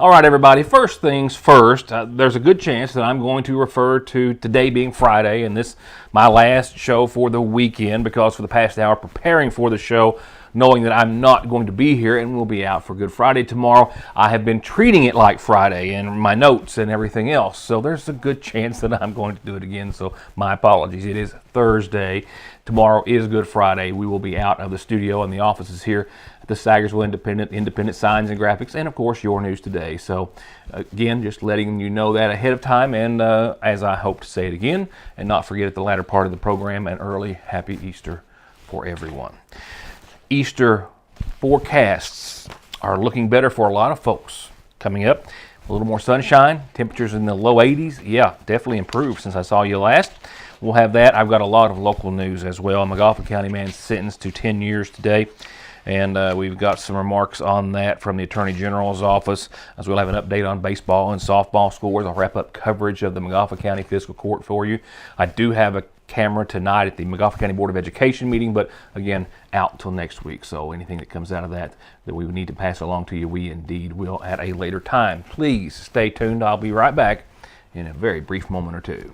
All right, everybody, first things first, there's a good chance that I'm going to refer to today being Friday and this my last show for the weekend, because for the past hour preparing for the show, knowing that I'm not going to be here and we'll be out for Good Friday tomorrow, I have been treating it like Friday in my notes and everything else. So there's a good chance that I'm going to do it again. So my apologies. It is Thursday. Tomorrow is Good Friday. We will be out of the studio and the offices here at the Sagersville Independent Signs and Graphics, and of course Your News Today. So again, just letting you know that ahead of time, and as I hope to say it again, and not forget at the latter part of the program, an early Happy Easter for everyone. Easter forecasts are looking better for a lot of folks coming up. A little more sunshine, temperatures in the low 80s. Yeah, definitely improved since I saw you last. We'll have that. I've got a lot of local news as well. A McGoffin County man sentenced to 10 years today, and we've got some remarks on that from the Attorney General's office, as we'll have an update on baseball and softball scores. I'll wrap up coverage of the McGoffin County Fiscal Court for you. I do have a camera tonight at the McGoffin County Board of Education meeting, but again, out till next week. So anything that comes out of that we would need to pass along to you, we indeed will at a later time. Please stay tuned. I'll be right back in a very brief moment or two.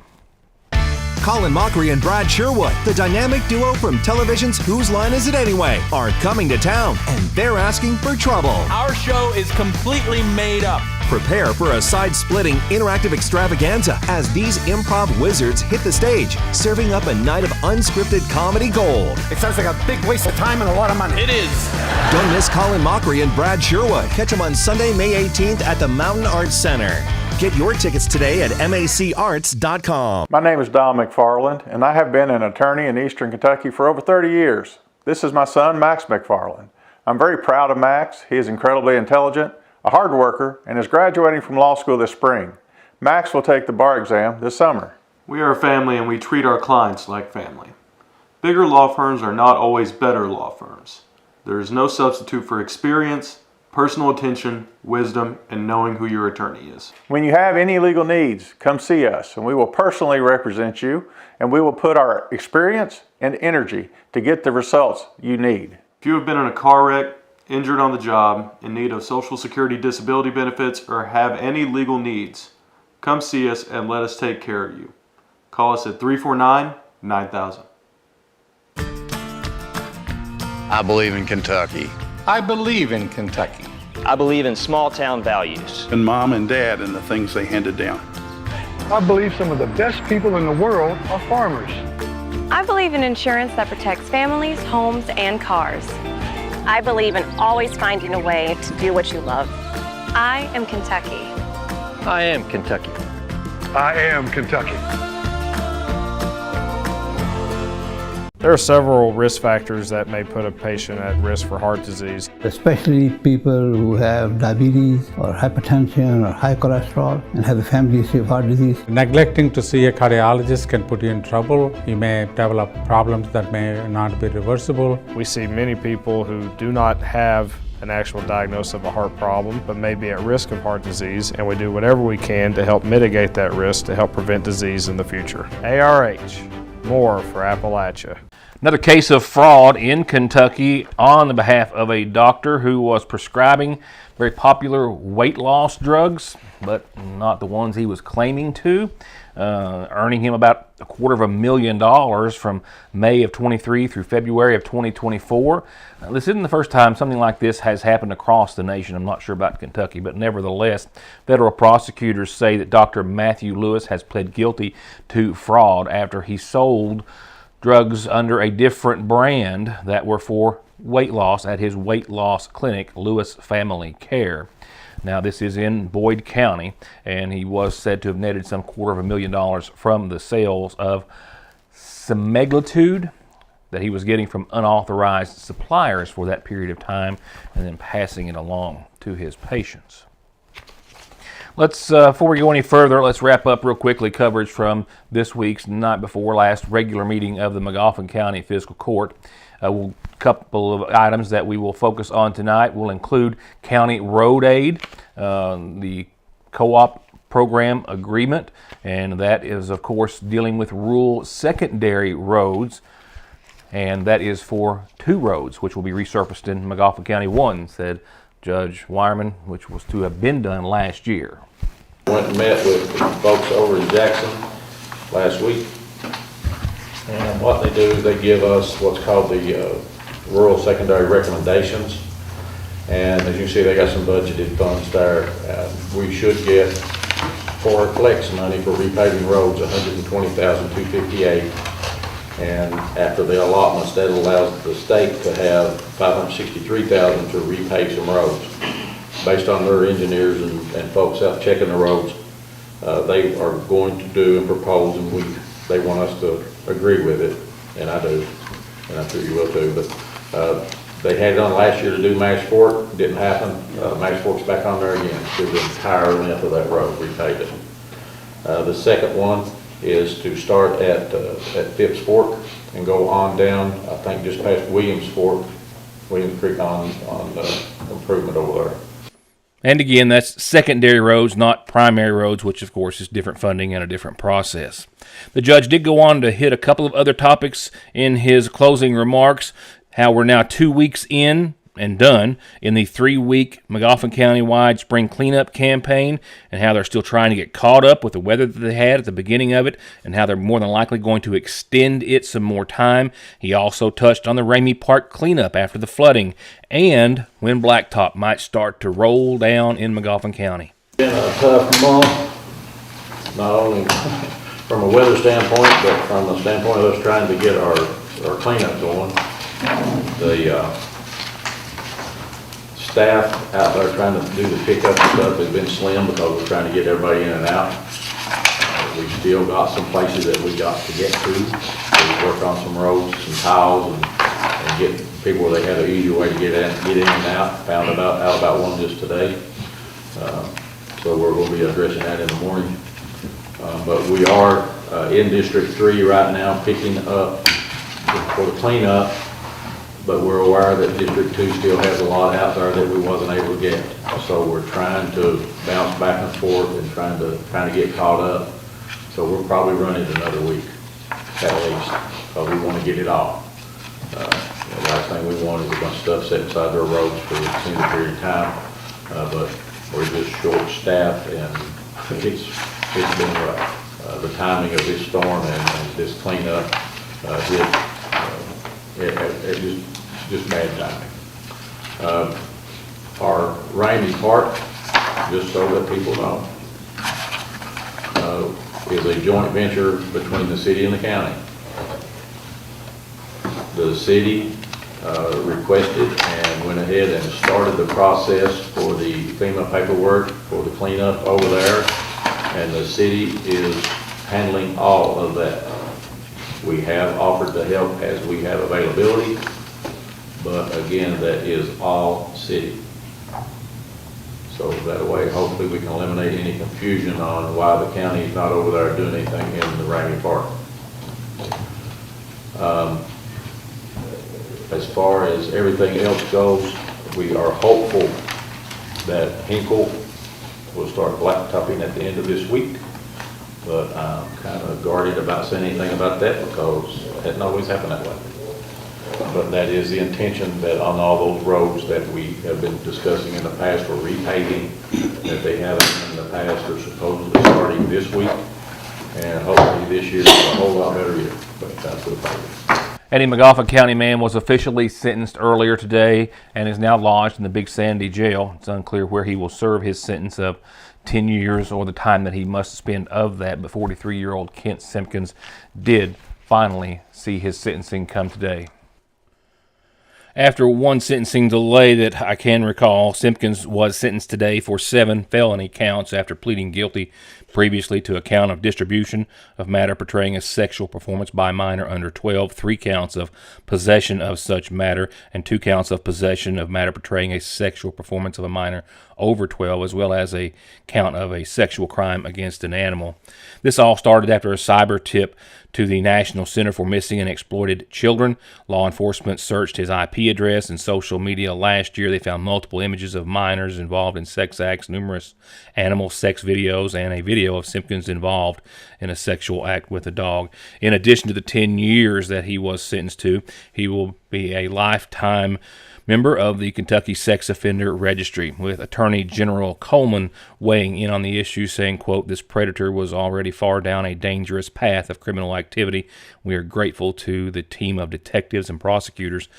Colin Mockery and Brad Sherwood, the dynamic duo from television's Whose Line Is It Anyway, are coming to town, and they're asking for trouble. Our show is completely made up. Prepare for a side-splitting interactive extravaganza as these improv wizards hit the stage, serving up a night of unscripted comedy gold. It sounds like a big waste of time and a lot of money. It is. Don't miss Colin Mockery and Brad Sherwood. Catch them on Sunday, May 18th at the Mountain Arts Center. Get your tickets today at macarts.com. My name is Don McFarland, and I have been an attorney in Eastern Kentucky for over 30 years. This is my son, Max McFarland. I'm very proud of Max. He is incredibly intelligent, a hard worker, and is graduating from law school this spring. Max will take the bar exam this summer. We are a family, and we treat our clients like family. Bigger law firms are not always better law firms. There is no substitute for experience, personal attention, wisdom, and knowing who your attorney is. When you have any legal needs, come see us, and we will personally represent you, and we will put our experience and energy to get the results you need. If you have been in a car wreck, injured on the job, in need of Social Security disability benefits, or have any legal needs, come see us and let us take care of you. Call us at 349-9000. I believe in Kentucky. I believe in Kentucky. I believe in small town values. And mom and dad and the things they handed down. I believe some of the best people in the world are farmers. I believe in insurance that protects families, homes, and cars. I believe in always finding a way to do what you love. I am Kentucky. I am Kentucky. I am Kentucky. There are several risk factors that may put a patient at risk for heart disease. Especially people who have diabetes or hypertension or high cholesterol and have a family history of heart disease. Neglecting to see a cardiologist can put you in trouble. You may develop problems that may not be reversible. We see many people who do not have an actual diagnosis of a heart problem, but may be at risk of heart disease, and we do whatever we can to help mitigate that risk to help prevent disease in the future. ARH, more for Appalachia. Another case of fraud in Kentucky on the behalf of a doctor who was prescribing very popular weight loss drugs, but not the ones he was claiming to, earning him about $250,000 from May of 23 through February of 2024. This isn't the first time something like this has happened across the nation. I'm not sure about Kentucky, but nevertheless, federal prosecutors say that Dr. Matthew Lewis has pled guilty to fraud after he sold drugs under a different brand that were for weight loss at his weight loss clinic, Lewis Family Care. Now, this is in Boyd County, and he was said to have netted some $250,000 from the sales of semaglutide that he was getting from unauthorized suppliers for that period of time, and then passing it along to his patients. Let's, before we go any further, let's wrap up real quickly coverage from this week's night before last regular meeting of the McGoffin County Fiscal Court. A couple of items that we will focus on tonight will include county road aid, the co-op program agreement, and that is, of course, dealing with rural secondary roads, and that is for 2 roads, which will be resurfaced in McGoffin County. One said Judge Wireman, which was to have been done last year. Went and met with folks over in Jackson last week. And what they do is they give us what's called the rural secondary recommendations. And as you see, they got some budgeted funds there. We should get, for flex money for repaving roads, $120,258. And after the allotments, that allows the state to have $563,000 to repave some roads. Based on their engineers and folks out checking the roads, they are going to do and propose, and they want us to agree with it, and I do, and I'm sure you will too. But they had it on last year to do Mash Fork, didn't happen. Mash Fork's back on there again, do the entire length of that road, repave it. The second one is to start at Phipps Fork and go on down, I think just past Williams Creek on improvement over there. And again, that's secondary roads, not primary roads, which of course is different funding and a different process. The judge did go on to hit a couple of other topics in his closing remarks, how we're now 2 weeks in and done in the 3-week McGoffin County-wide spring cleanup campaign, and how they're still trying to get caught up with the weather that they had at the beginning of it, and how they're more than likely going to extend it some more time. He also touched on the Ramey Park cleanup after the flooding, and when blacktop might start to roll down in McGoffin County. It's been a tough month, not only from a weather standpoint, but from the standpoint of us trying to get our cleanup going. The staff out there trying to do the pickup and stuff has been slim because we're trying to get everybody in and out. We've still got some places that we got to get to. We work on some roads, some tiles, and get people where they have an easier way to get in and out. Found out about one just today. So we'll be addressing that in the morning. But we are in District 3 right now picking up for the cleanup. But we're aware that District 2 still has a lot out there that we wasn't able to get. So we're trying to bounce back and forth and trying to get caught up. So we're probably running another week at least, because we want to get it all. The last thing we want is a bunch of stuff set inside their roads for an extended period of time. But we're just short-staffed, and it's been rough. The timing of this storm and this cleanup it just bad timing. Our Ramey Park, just so that people know, is a joint venture between the city and the county. The city requested and went ahead and started the process for the FEMA paperwork for the cleanup over there, and the city is handling all of that. We have offered to help as we have availability, but again, that is all city. So that way, hopefully we can eliminate any confusion on why the county is not over there doing anything in the Ramey Park. As far as everything else goes, we are hopeful that Hinkle will start blacktopping at the end of this week. But I'm kind of guarded about saying anything about that because it hasn't always happened that way. But that is the intention, that on all those roads that we have been discussing in the past for repaving, that they haven't in the past, are supposedly starting this week. And hopefully this year is a whole lot better year when it comes to the paving. Eddie McGoffin County man was officially sentenced earlier today and is now lodged in the Big Sandy jail. It's unclear where he will serve his sentence of 10 years or the time that he must spend of that, but 43-year-old Kent Simpkins did finally see his sentencing come today. After one sentencing delay that I can recall, Simpkins was sentenced today for 7 felony counts after pleading guilty previously to a count of distribution of matter portraying a sexual performance by a minor under 12, 3 counts of possession of such matter, and 2 counts of possession of matter portraying a sexual performance of a minor over 12, as well as a count of a sexual crime against an animal. This all started after a cyber tip to the National Center for Missing and Exploited Children. Law enforcement searched his IP address and social media last year. They found multiple images of minors involved in sex acts, numerous animal sex videos, and a video of Simpkins involved in a sexual act with a dog. In addition to the 10 years that he was sentenced to, he will be a lifetime member of the Kentucky Sex Offender Registry, with Attorney General Coleman weighing in on the issue, saying, quote, "This predator was already far down a dangerous path of criminal activity. We are grateful to the team of detectives and prosecutors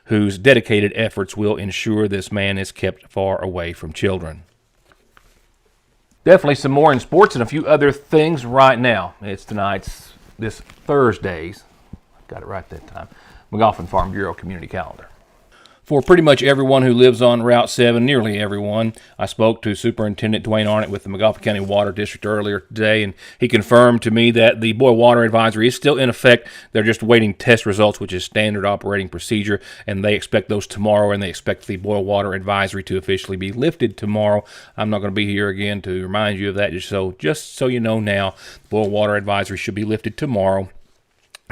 whose dedicated efforts will ensure this man is kept far away from children." Definitely some more in sports and a few other things right now. It's this Thursday's, got it right that time, McGoffin Farm Bureau Community Calendar. For pretty much everyone who lives on Route 7, nearly everyone, I spoke to Superintendent Dwayne Arnott with the McGoffin County Water District earlier today, and he confirmed to me that the boil water advisory is still in effect. They're just waiting test results, which is standard operating procedure, and they expect those tomorrow, and they expect the boil water advisory to officially be lifted tomorrow. I'm not going to be here again to remind you of that, just so you know now, the boil water advisory should be lifted tomorrow.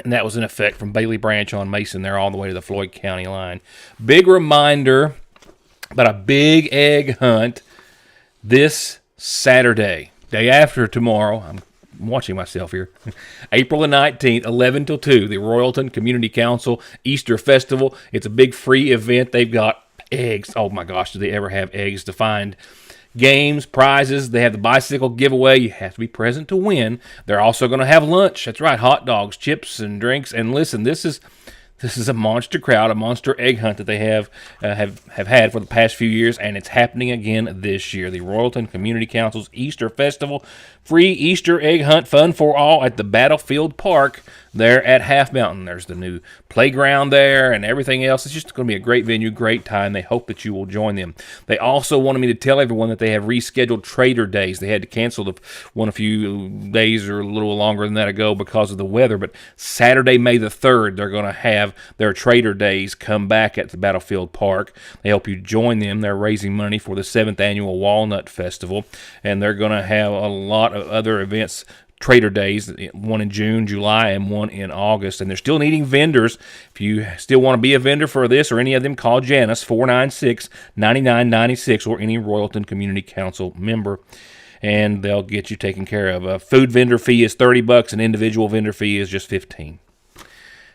And that was in effect from Bailey Branch on Mason there all the way to the Floyd County line. Big reminder about a big egg hunt this Saturday, day after tomorrow. I'm watching myself here. April the 19th, 11 till 2, the Royalton Community Council Easter Festival. It's a big free event. They've got eggs. Oh my gosh, do they ever have eggs to find? Games, prizes, they have the bicycle giveaway. You have to be present to win. They're also going to have lunch. That's right, hot dogs, chips, and drinks. And listen, this is a monster crowd, a monster egg hunt that they have had for the past few years, and it's happening again this year. The Royalton Community Council's Easter Festival, free Easter egg hunt, fun for all at the Battlefield Park there at Half Mountain. There's the new playground there and everything else. It's just going to be a great venue, great time. They hope that you will join them. They also wanted me to tell everyone that they have rescheduled Trader Days. They had to cancel the one a few days or a little longer than that ago because of the weather, but Saturday, May the 3rd, they're going to have their Trader Days come back at the Battlefield Park. They hope you join them. They're raising money for the 7th Annual Walnut Festival, and they're going to have a lot of other events, Trader Days, one in June, July, and one in August. And they're still needing vendors. If you still want to be a vendor for this or any of them, call Janice, 496-9996, or any Royalton Community Council member, and they'll get you taken care of. A food vendor fee is $30. An individual vendor fee is just $15.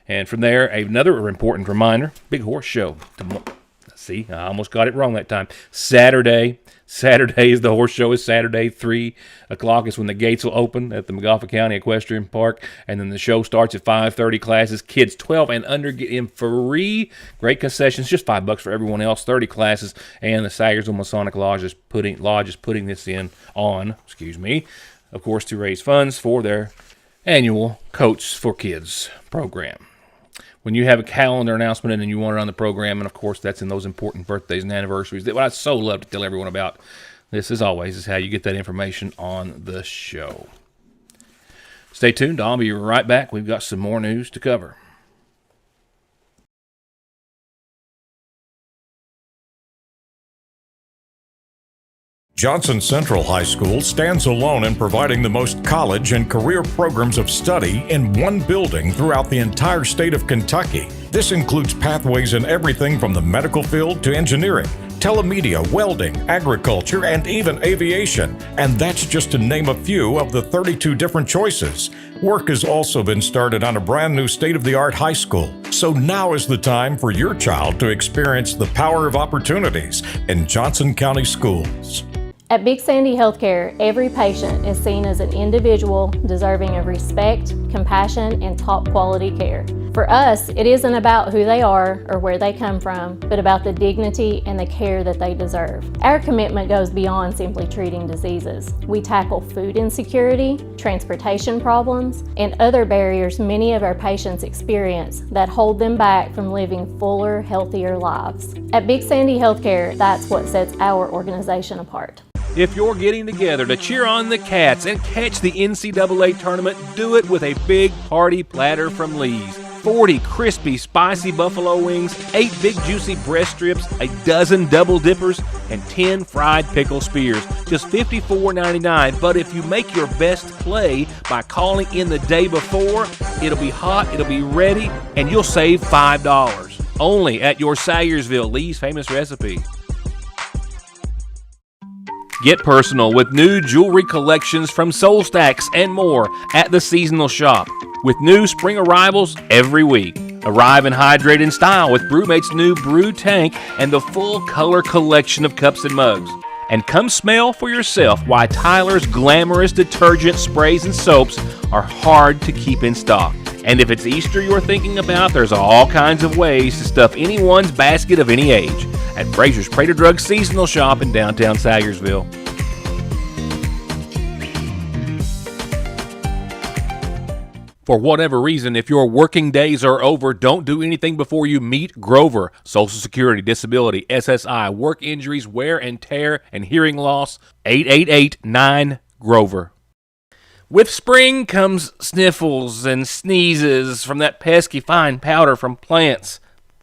And from there, another important reminder, Big Horse Show. See, I almost got it wrong that time. Saturday is the horse show. Is Saturday, 3 o'clock is when the gates will open at the McGoffin County Equestrian Park, and then the show starts at 5:30. Classes, kids 12 and under get in free. Great concessions, just $5 for everyone else. 30 classes, and the Sagersville Masonic Lodge is putting this on, of course, to raise funds for their annual Coats for Kids program. When you have a calendar announcement and you want it on the program, and of course that's in those important birthdays and anniversaries that I so love to tell everyone about, this as always is how you get that information on the show. Stay tuned. I'll be right back. We've got some more news to cover. Johnson Central High School stands alone in providing the most college and career programs of study in one building throughout the entire state of Kentucky. This includes pathways in everything from the medical field to engineering, telemedia, welding, agriculture, and even aviation. And that's just to name a few of the 32 different choices. Work has also been started on a brand new state-of-the-art high school. So now is the time for your child to experience the power of opportunities in Johnson County schools. At Big Sandy Healthcare, every patient is seen as an individual deserving of respect, compassion, and top quality care. For us, it isn't about who they are or where they come from, but about the dignity and the care that they deserve. Our commitment goes beyond simply treating diseases. We tackle food insecurity, transportation problems, and other barriers many of our patients experience that hold them back from living fuller, healthier lives. At Big Sandy Healthcare, that's what sets our organization apart. If you're getting together to cheer on the Cats and catch the NCAA tournament, do it with a big party platter from Lee's. 40 crispy, spicy buffalo wings, 8 big juicy breast strips, a dozen double dippers, and 10 fried pickle spears. Just $54.99. But if you make your best play by calling in the day before, it'll be hot, it'll be ready, and you'll save $5. Only at your Sayersville, Lee's Famous Recipe. Get personal with new jewelry collections from Soul Stacks and more at the seasonal shop, with new spring arrivals every week. Arrive and hydrate in style with BrewMate's new Brew Tank and the full color collection of cups and mugs. And come smell for yourself why Tyler's glamorous detergent, sprays, and soaps are hard to keep in stock. And if it's Easter you're thinking about, there's all kinds of ways to stuff anyone's basket of any age at Frazier's Prater Drug Seasonal Shop in downtown Sayersville. For whatever reason, if your working days are over, don't do anything before you meet Grover. Social Security, disability, SSI, work injuries, wear and tear, and hearing loss. 888-9-GROVER. With spring comes sniffles and sneezes from that pesky fine powder from plants.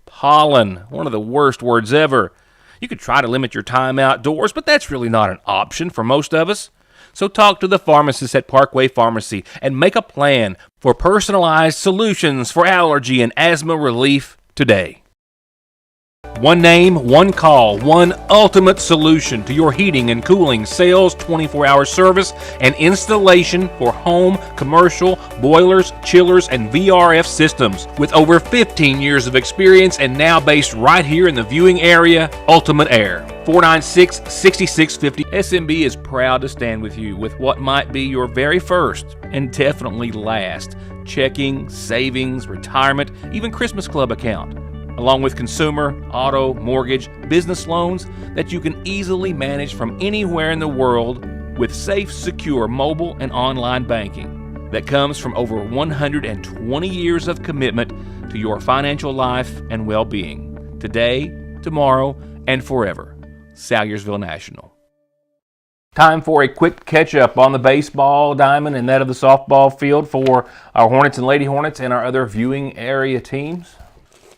Pollen, one of the worst words ever. You could try to limit your time outdoors, but that's really not an option for most of us. So talk to the pharmacist at Parkway Pharmacy and make a plan for personalized solutions for allergy and asthma relief today. One name, one call, one ultimate solution to your heating and cooling, sales, 24-hour service, and installation for home, commercial, boilers, chillers, and VRF systems. With over 15 years of experience and now based right here in the viewing area, Ultimate Air. 496-6650. SMB is proud to stand with you with what might be your very first and definitely last checking, savings, retirement, even Christmas Club account, along with consumer, auto, mortgage, business loans that you can easily manage from anywhere in the world with safe, secure mobile and online banking that comes from over 120 years of commitment to your financial life and well-being, today, tomorrow, and forever. Salyersville National. Time for a quick catch-up on the baseball diamond and that of the softball field for our Hornets and Lady Hornets and our other viewing area teams.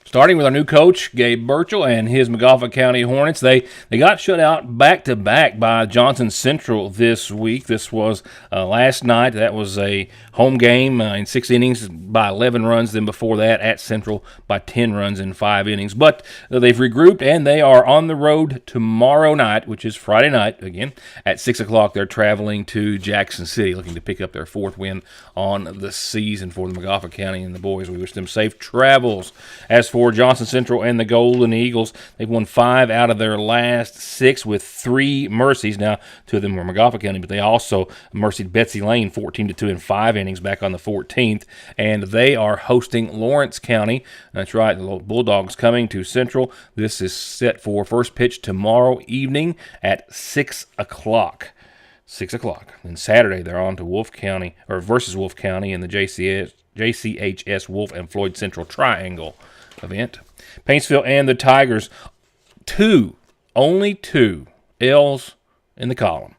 Starting with our new coach, Gabe Burchell, and his McGoffin County Hornets. They got shut out back-to-back by Johnson Central this week. This was last night. That was a home game in 6 innings by 11 runs. Then before that, at Central by 10 runs in 5 innings. But they've regrouped, and they are on the road tomorrow night, which is Friday night, again, at 6 o'clock. They're traveling to Jackson City, looking to pick up their 4th win on the season for the McGoffin County and the boys. We wish them safe travels. As for Johnson Central and the Golden Eagles, they've won 5 out of their last 6 with 3 mercies. Now, 2 of them were McGoffin County, but they also mercied Betsy Lane 14-2 in 5 innings back on the 14th, and they are hosting Lawrence County. That's right, the Bulldogs coming to Central. This is set for first pitch tomorrow evening at 6 o'clock. 6 o'clock. And Saturday, they're on to Wolf County, or versus Wolf County in the JCHS Wolf and Floyd Central Triangle event. Paintsville and the Tigers, only two L's in the column.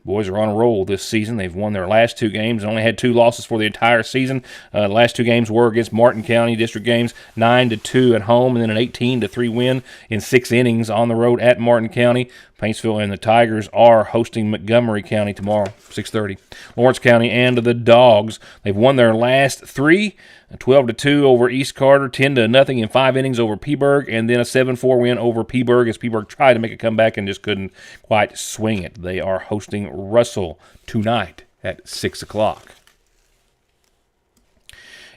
Boys are on a roll this season. They've won their last 2 games and only had 2 losses for the entire season. The last 2 games were against Martin County district games, 9-2 at home, and then an 18-3 win in 6 innings on the road at Martin County. Paintsville and the Tigers are hosting Montgomery County tomorrow, 6:30. Lawrence County and the Dogs, they've won their last 3, 12-2 over East Carter, 10-0 in 5 innings over Peaburg, and then a 7-4 win over Peaburg as Peaburg tried to make a comeback and just couldn't quite swing it. They are hosting Russell tonight at 6 o'clock.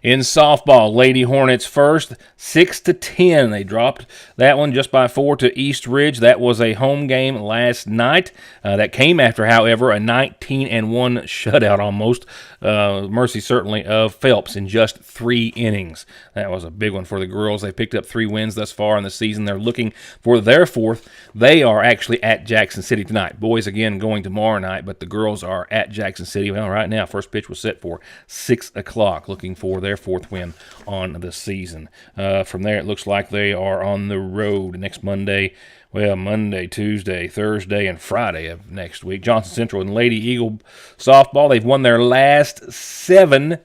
In softball, Lady Hornets first, 6-10. They dropped that one just by 4 to East Ridge. That was a home game last night. That came after, however, a 19-1 shutout almost. Mercy certainly of Phelps in just 3 innings. That was a big one for the girls. They picked up 3 wins thus far in the season. They're looking for their 4th. They are actually at Jackson City tonight. Boys again going tomorrow night, but the girls are at Jackson City. Well, right now, first pitch was set for 6 o'clock, looking for their 4th win on the season. From there, it looks like they are on the road next Monday. Well, Monday, Tuesday, Thursday, and Friday of next week. Johnson Central and Lady Eagle softball, they've won their last 7.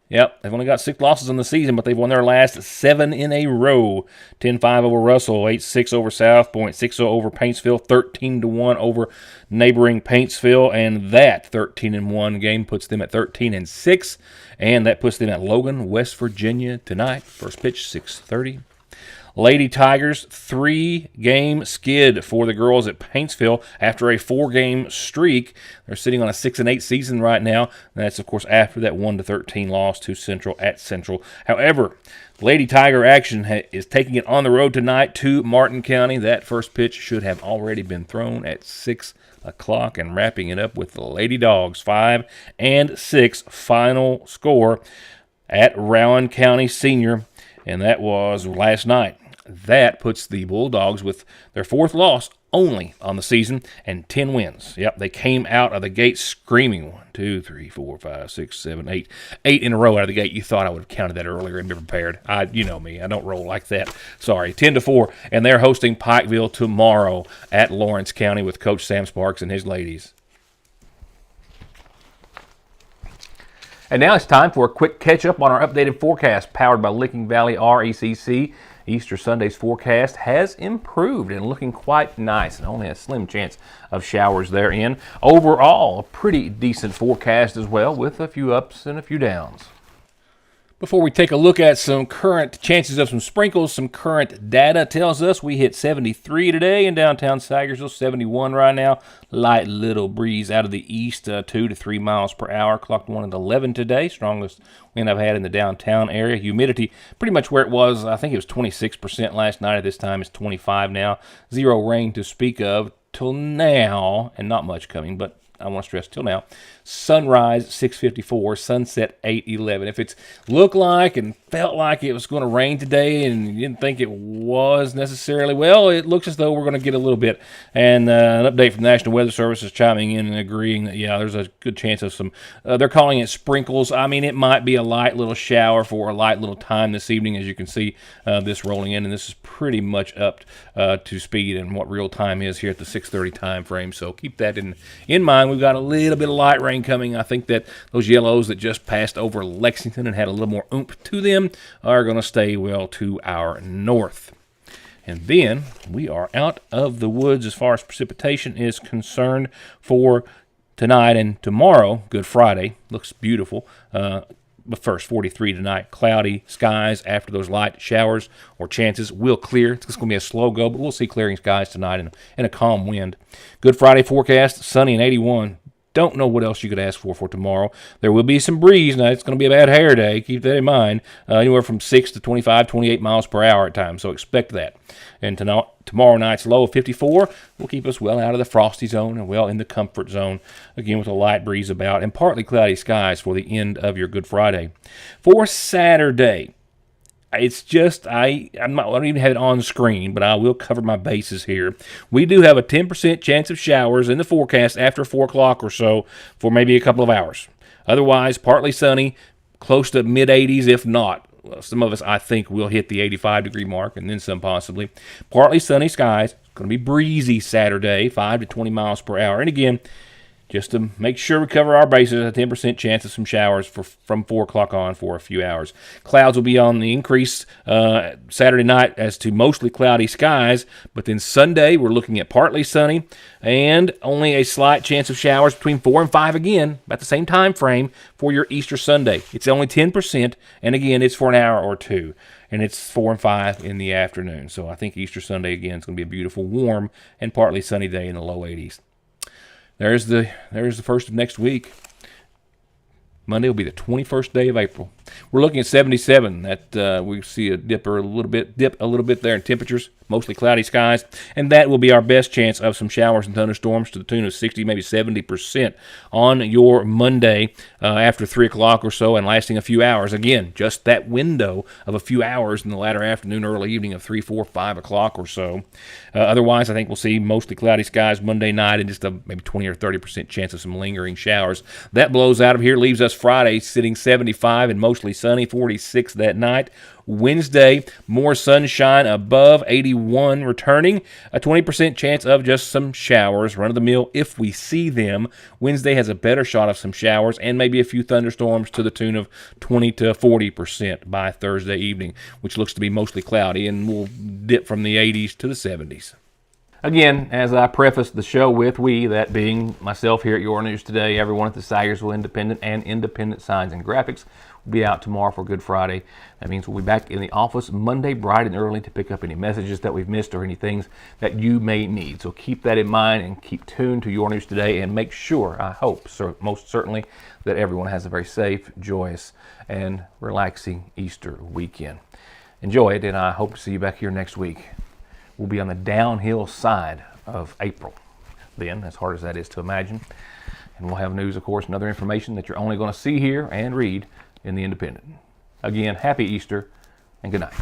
Yep, they've only got 6 losses in the season, but they've won their last 7 in a row. 10-5 over Russell, 8-6 over South Point, 6-0 over Paintsville, 13-1 over neighboring Paintsville, and that 13-1 game puts them at 13-6, and that puts them at Logan, West Virginia tonight. First pitch, 6:30. Lady Tigers, 3-game skid for the girls at Paintsville after a 4-game streak. They're sitting on a 6-8 season right now. And that's, of course, after that 1-13 loss to Central at Central. However, Lady Tiger action is taking it on the road tonight to Martin County. That first pitch should have already been thrown at 6 o'clock, and wrapping it up with the Lady Dogs 5-6 final score at Rowan County Senior, and that was last night. That puts the Bulldogs with their 4th loss only on the season and 10 wins. Yep, they came out of the gate screaming. 1, 2, 3, 4, 5, 6, 7, 8. 8 in a row out of the gate. You thought I would have counted that earlier and been prepared. You know me. I don't roll like that. Sorry. 10-4, and they're hosting Pikeville tomorrow at Lawrence County with Coach Sam Sparks and his ladies. And now it's time for a quick catch-up on our updated forecast powered by Licking Valley RECC. Easter Sunday's forecast has improved and looking quite nice, and only a slim chance of showers therein. Overall, a pretty decent forecast as well, with a few ups and a few downs. Before we take a look at some current chances of some sprinkles, some current data tells us we hit 73 today in downtown Sagersville, 71 right now. Light little breeze out of the east, 2 to 3 miles per hour. Clocked 1 at 11 today. Strongest wind I've had in the downtown area. Humidity pretty much where it was. I think it was 26% last night. At this time, it's 25 now. Zero rain to speak of till now, and not much coming, but I want to stress till now. Sunrise 6:54, sunset 8:11. If it's looked like and felt like it was going to rain today and you didn't think it was necessarily, well, it looks as though we're going to get a little bit. And an update from the National Weather Service is chiming in and agreeing that, yeah, there's a good chance of some, they're calling it sprinkles. I mean, it might be a light little shower for a light little time this evening. As you can see, this rolling in, and this is pretty much up to speed and what real time is here at the 6:30 time frame. So keep that in mind. We've got a little bit of light rain coming. I think that those yellows that just passed over Lexington and had a little more oomph to them are going to stay well to our north. And then we are out of the woods as far as precipitation is concerned for tonight and tomorrow. Good Friday. Looks beautiful. But first, 43 tonight. Cloudy skies after those light showers or chances will clear. It's going to be a slow go, but we'll see clearing skies tonight and a calm wind. Good Friday forecast, sunny and 81. Don't know what else you could ask for tomorrow. There will be some breeze. Now, it's going to be a bad hair day. Keep that in mind. Anywhere from 6 to 25, 28 miles per hour at times, so expect that. And tomorrow night's low of 54 will keep us well out of the frosty zone and well in the comfort zone, again with a light breeze about and partly cloudy skies for the end of your Good Friday. For Saturday, it's just, I don't even have it on screen, but I will cover my bases here. We do have a 10% chance of showers in the forecast after 4 o'clock or so for maybe a couple of hours. Otherwise, partly sunny, close to mid-80s if not. Well, some of us, I think, will hit the 85-degree mark, and then some possibly. Partly sunny skies. It's going to be breezy Saturday, 5 to 20 miles per hour. And again, just to make sure we cover our bases, a 10% chance of some showers from 4 o'clock on for a few hours. Clouds will be on the increase Saturday night as to mostly cloudy skies, but then Sunday we're looking at partly sunny and only a slight chance of showers between 4 and 5 again, about the same time frame for your Easter Sunday. It's only 10%, and again, it's for an hour or two, and it's 4 and 5 in the afternoon. So I think Easter Sunday, again, is going to be a beautiful, warm, and partly sunny day in the low 80s. There's the first of next week. Monday will be the 21st day of April. We're looking at 77. That we see a dip a little bit there in temperatures, mostly cloudy skies, and that will be our best chance of some showers and thunderstorms to the tune of 60, maybe 70% on your Monday after 3 o'clock or so and lasting a few hours. Again, just that window of a few hours in the latter afternoon, early evening of 3, 4, 5 o'clock or so. Otherwise, I think we'll see mostly cloudy skies Monday night and just a maybe 20 or 30% chance of some lingering showers. That blows out of here, leaves us Friday sitting 75 and mostly sunny, 46 that night. Wednesday, more sunshine above, 81 returning. A 20% chance of just some showers, run-of-the-mill if we see them. Wednesday has a better shot of some showers and maybe a few thunderstorms to the tune of 20 to 40% by Thursday evening, which looks to be mostly cloudy and will dip from the 80s to the 70s. Again, as I prefaced the show with, we, that being myself here at Your News Today, everyone at the Sagersville Independent and Independent Signs and Graphics, will be out tomorrow for Good Friday. That means we'll be back in the office Monday bright and early to pick up any messages that we've missed or any things that you may need. So keep that in mind and keep tuned to Your News Today, and make sure, I hope, most certainly, that everyone has a very safe, joyous, and relaxing Easter weekend. Enjoy it, and I hope to see you back here next week. We'll be on the downhill side of April then, as hard as that is to imagine. And we'll have news, of course, and other information that you're only going to see here and read in the Independent. Again, happy Easter and good night.